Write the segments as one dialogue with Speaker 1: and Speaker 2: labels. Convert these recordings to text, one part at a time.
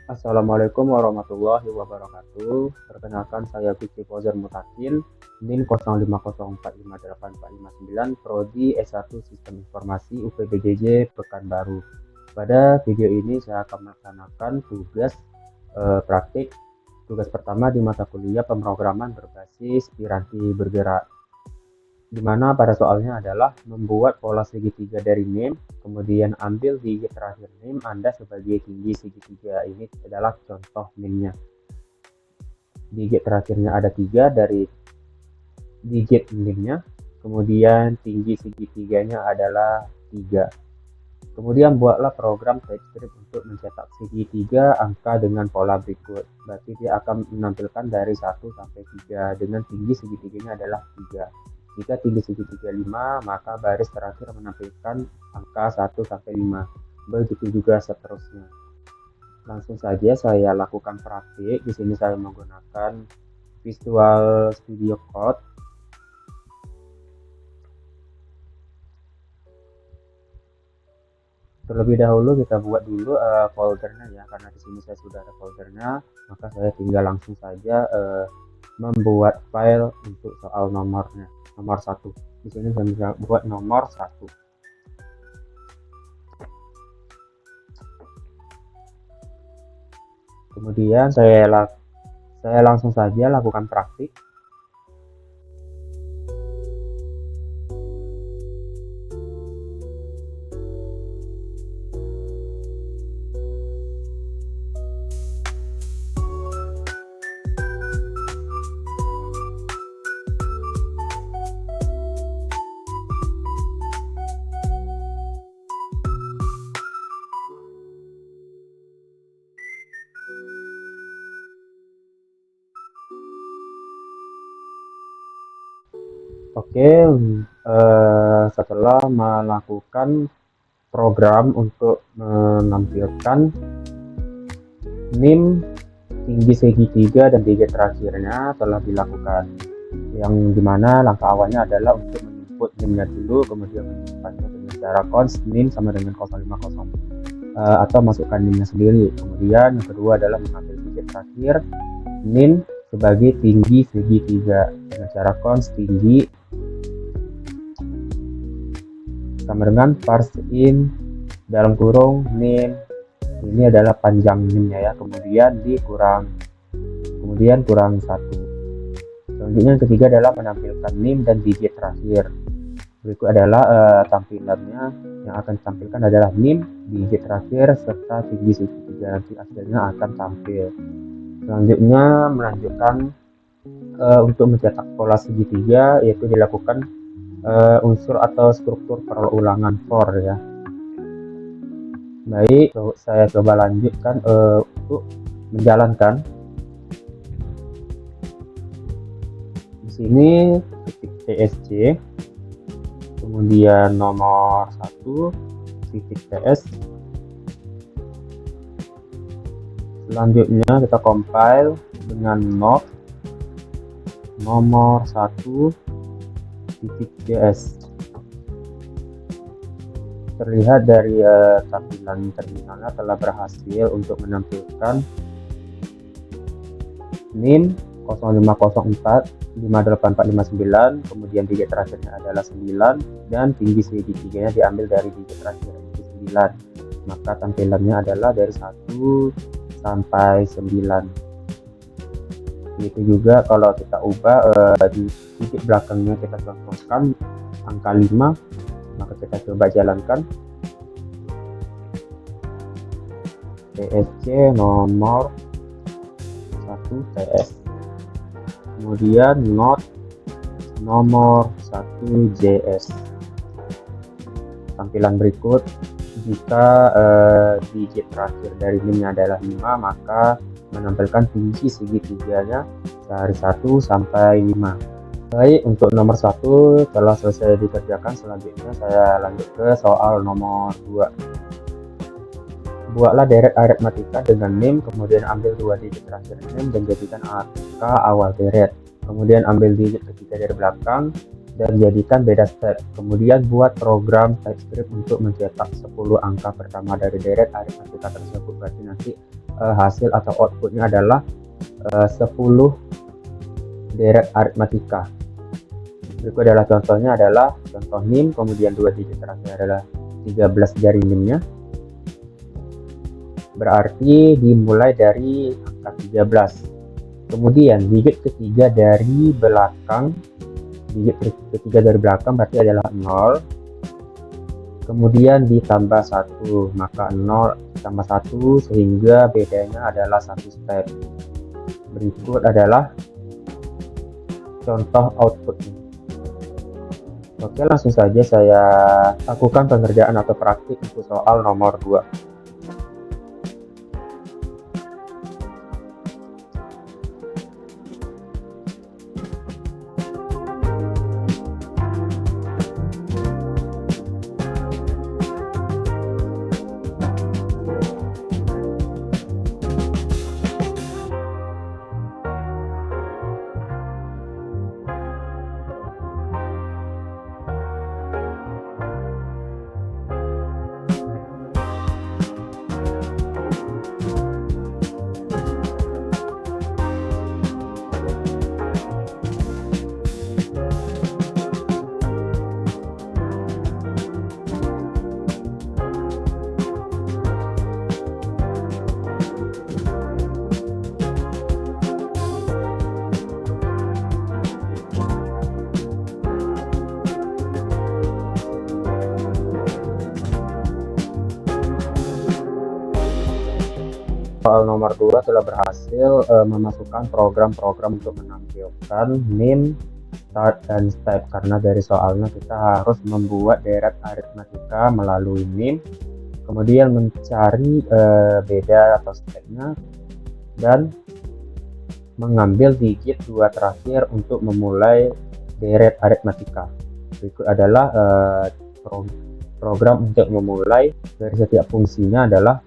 Speaker 1: Assalamualaikum warahmatullahi wabarakatuh. Perkenalkan saya Fikri Fauzan Mutakin, NIM 0504584559, Prodi S1 Sistem Informasi UPBJJ Pekanbaru. Pada video ini saya akan melaksanakan tugas praktik. Tugas pertama di mata kuliah pemrograman berbasis piranti bergerak, di mana pada soalnya adalah membuat pola segitiga dari NIM, kemudian ambil digit terakhir NIM Anda sebagai tinggi segitiga. Ini adalah contoh NIM-nya. Digit terakhirnya ada 3 dari digit NIM-nya, kemudian tinggi segitiganya adalah 3. Kemudian buatlah program TypeScript untuk mencetak segitiga angka dengan pola berikut. Berarti dia akan menampilkan dari 1 sampai 3 dengan tinggi segitiganya adalah 3. Jika tinggi segitiga 5, maka baris terakhir menampilkan angka 1 sampai 5. Begitu juga seterusnya. Langsung saja saya lakukan praktik. Di sini saya menggunakan Visual Studio Code. Terlebih dahulu kita buat dulu foldernya ya, karena di sini saya sudah ada foldernya, maka saya tinggal langsung saja membuat file untuk soal nomornya, nomor 1. Di sini saya bisa buat nomor 1. Kemudian saya langsung saja lakukan praktik. Oke, setelah melakukan program untuk menampilkan NIM tinggi segitiga dan digit terakhirnya telah dilakukan, yang dimana langkah awalnya adalah untuk menginput NIM-nya dulu, kemudian menyimpannya dengan cara const NIM sama dengan 050 atau masukkan NIM-nya sendiri. Kemudian yang kedua adalah mengambil digit terakhir NIM sebagai tinggi segitiga dengan cara const tinggi sama dengan parse in dalam kurung NIM, ini adalah panjang NIM-nya ya, kemudian kurang 1. Selanjutnya yang ketiga adalah menampilkan NIM dan digit terakhir. Berikut adalah tampilannya. Yang akan ditampilkan adalah NIM, digit terakhir, serta tinggi segitiga. Nanti hasilnya akan tampil. Selanjutnya melanjutkan untuk mencetak pola segitiga, yaitu dilakukan unsur atau struktur perulangan for ya. Baik, saya coba lanjutkan untuk menjalankan. Di sini titik TSC, kemudian nomor 1 titik TS. Selanjutnya kita compile dengan node nomor 1 titik JS. Terlihat dari tampilan terminalnya telah berhasil untuk menampilkan NIM 0504 58459, kemudian digit terakhirnya adalah 9 dan tinggi segitiganya diambil dari digit terakhir itu 9. Maka tampilannya adalah dari 1 sampai 9. Begitu juga kalau kita ubah di titik belakangnya kita contohkan angka 5, maka kita coba jalankan. TSC nomor 1 TS, kemudian node nomor 1 JS. Tampilan berikut, jika digit terakhir dari NIM-nya adalah 5, maka menampilkan tinggi segitiganya dari 1 sampai 5. Baik, untuk nomor 1 telah selesai dikerjakan. Selanjutnya saya lanjut ke soal nomor 2. Buatlah deret aritmatika dengan NIM, kemudian ambil 2 digit terakhir NIM dan jadikan angka awal deret. Kemudian ambil digit ketiga dari belakang dan jadikan beda step. Kemudian buat program TypeScript untuk mencetak 10 angka pertama dari deret aritmatika tersebut. Berarti nanti hasil atau outputnya adalah 10 deret aritmatika. Berikut adalah contohnya, adalah contoh NIM, kemudian 2 digit terakhir adalah 13 dari NIM-nya. Berarti dimulai dari angka 13. Kemudian digit ketiga dari belakang, berarti adalah 0. Kemudian ditambah 1, maka 0 tambah 1 sehingga bedanya adalah 1 step. Berikut adalah contoh outputnya. Oke, langsung saja saya lakukan pengerjaan atau praktik untuk soal nomor 2. Soal nomor 2 telah berhasil memasukkan program-program untuk menampilkan NIM, start, dan step. Karena dari soalnya kita harus membuat deret aritmatika melalui NIM, kemudian mencari beda atau stepnya, dan mengambil digit 2 terakhir untuk memulai deret aritmatika. Berikut adalah program untuk memulai dari setiap fungsinya adalah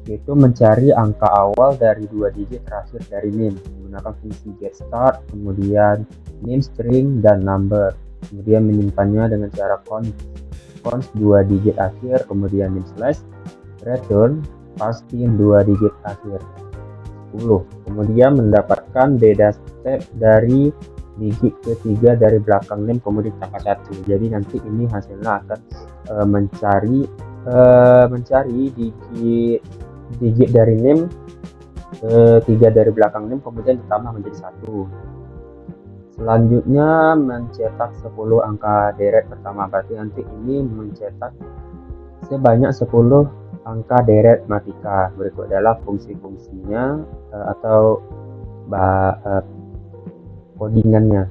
Speaker 1: yaitu mencari angka awal dari 2 digit terakhir dari NIM menggunakan fungsi getStart, kemudian NIM string dan number, kemudian menyimpannya dengan cara const 2 digit akhir, kemudian NIM slash return pastiin 2 digit akhir 10, kemudian mendapatkan beda step dari digit ketiga dari belakang NIM kemudian tambah 1. Jadi nanti ini hasilnya akan mencari digit dari NIM 3 dari belakang NIM kemudian ditambah menjadi 1. Selanjutnya mencetak 10 angka deret pertama, berarti nanti ini mencetak sebanyak 10 angka deret matika. Berikut adalah fungsi-fungsinya atau codingannya.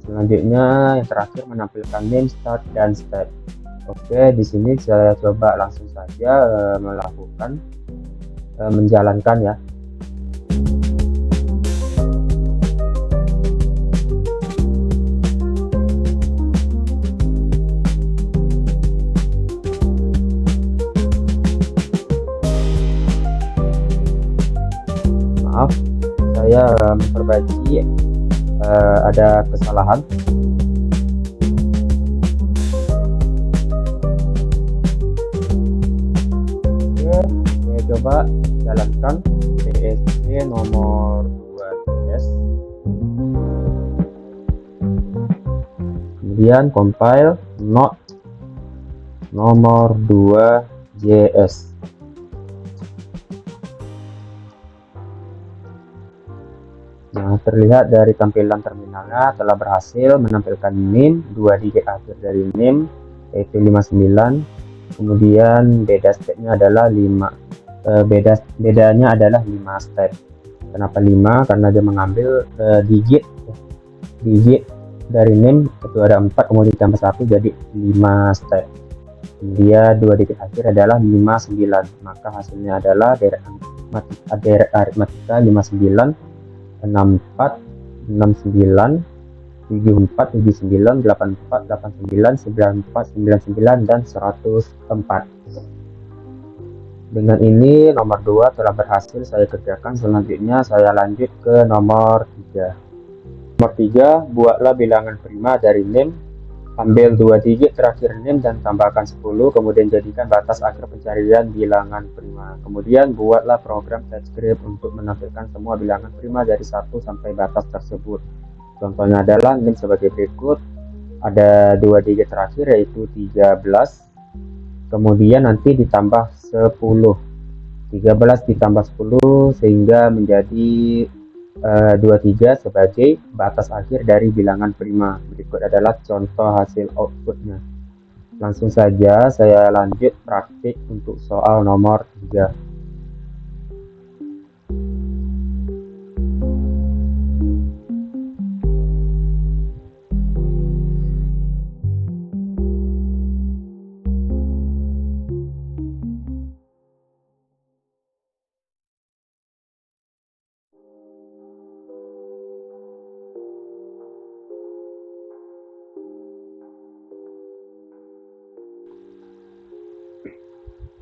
Speaker 1: Selanjutnya yang terakhir menampilkan NIM, start, dan step. Oke, di sini saya coba langsung saja melakukan menjalankan ya. Maaf, saya memperbaiki ada kesalahan. Coba jalankan PSC nomor 2JS, kemudian compile not nomor 2JS. Nah, terlihat dari tampilan terminalnya telah berhasil menampilkan NIM 2 digit akhir dari NIM yaitu 59, kemudian beda stepnya adalah 5. Bedanya adalah 5 step. Kenapa 5? Karena dia mengambil digit dari NIM itu ada 4 kemudian ditambah 1 jadi 5 step. Kemudian 2 digit akhir adalah 59, maka hasilnya adalah deret aritmatika 59, 64, 69, 74, 79, 84, 89, 94, 99, dan 104. Dengan ini nomor 2 telah berhasil saya kerjakan. Selanjutnya saya lanjut ke nomor 3. Nomor 3, buatlah bilangan prima dari NIM Ambil 2 digit terakhir NIM dan tambahkan 10, kemudian jadikan batas akhir pencarian bilangan prima. Kemudian buatlah program TypeScript untuk menampilkan semua bilangan prima dari 1 sampai batas tersebut. Contohnya adalah NIM sebagai berikut. Ada 2 digit terakhir yaitu 13, kemudian nanti ditambah 10. 13 ditambah 10 sehingga menjadi 23 sebagai batas akhir dari bilangan prima. Berikut adalah contoh hasil outputnya. Langsung saja saya lanjut praktik untuk soal nomor 3.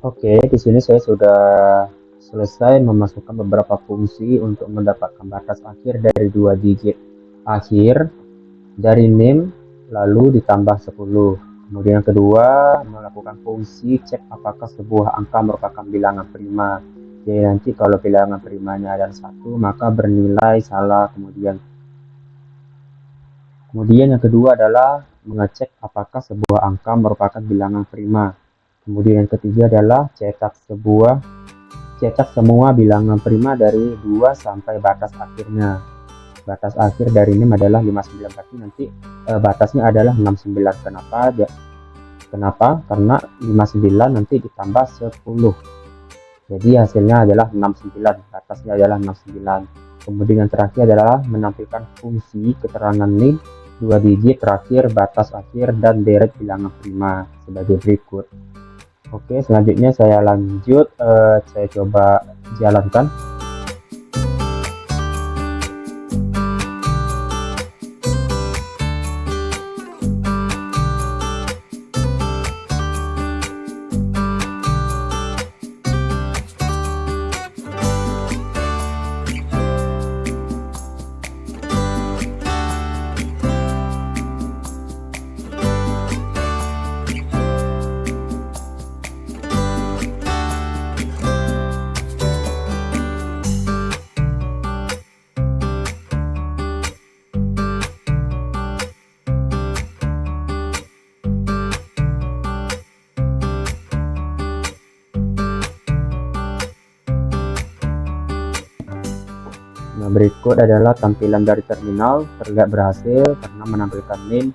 Speaker 1: Oke, di sini saya sudah selesai memasukkan beberapa fungsi untuk mendapatkan batas akhir dari 2 digit akhir dari NIM lalu ditambah 10. Kemudian yang kedua, melakukan fungsi cek apakah sebuah angka merupakan bilangan prima. Jadi nanti kalau bilangan primanya adalah 1, maka bernilai salah. Kemudian yang kedua adalah mengecek apakah sebuah angka merupakan bilangan prima. Kemudian yang ketiga adalah cetak semua bilangan prima dari 2 sampai batas akhirnya. Batas akhir dari NIM adalah 59, berarti nanti batasnya adalah 69. Kenapa? Karena 59 nanti ditambah 10. Jadi hasilnya adalah 69, batasnya adalah 69. Kemudian yang terakhir adalah menampilkan fungsi keterangan NIM 2 digit terakhir, batas akhir, dan deret bilangan prima sebagai berikut. Oke, selanjutnya saya lanjut, saya coba jalankan. Nah, berikut adalah tampilan dari terminal. Terlihat berhasil karena menampilkan NIM,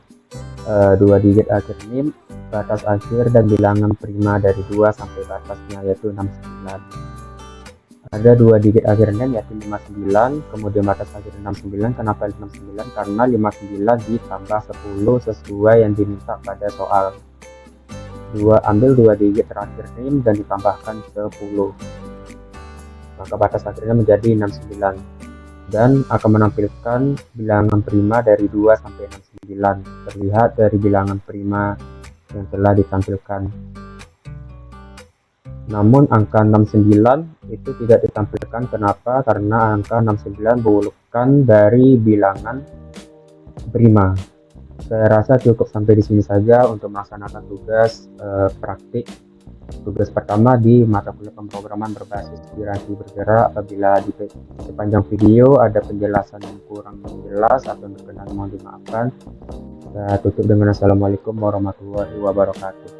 Speaker 1: 2 digit akhir NIM, batas akhir, dan bilangan prima dari 2 sampai batasnya yaitu 69. Ada 2 digit akhir NIM yaitu 59, kemudian batas akhir 69. Kenapa 69? Karena 59 ditambah 10 sesuai yang diminta pada soal. Ambil 2 digit terakhir NIM dan ditambahkan 10. Maka batas akhirnya menjadi 69. Dan akan menampilkan bilangan prima dari 2 sampai 69. Terlihat dari bilangan prima yang telah ditampilkan. Namun angka 69 itu tidak ditampilkan. Kenapa? Karena angka 69 bukan dari bilangan prima. Saya rasa cukup sampai di sini saja untuk melaksanakan tugas praktik. Tugas pertama di mata kuliah pemrograman berbasis inspirasi bergerak. Apabila di sepanjang video ada penjelasan yang kurang jelas atau berkenan, mohon dimaafkan. Saya tutup dengan assalamualaikum warahmatullahi wabarakatuh.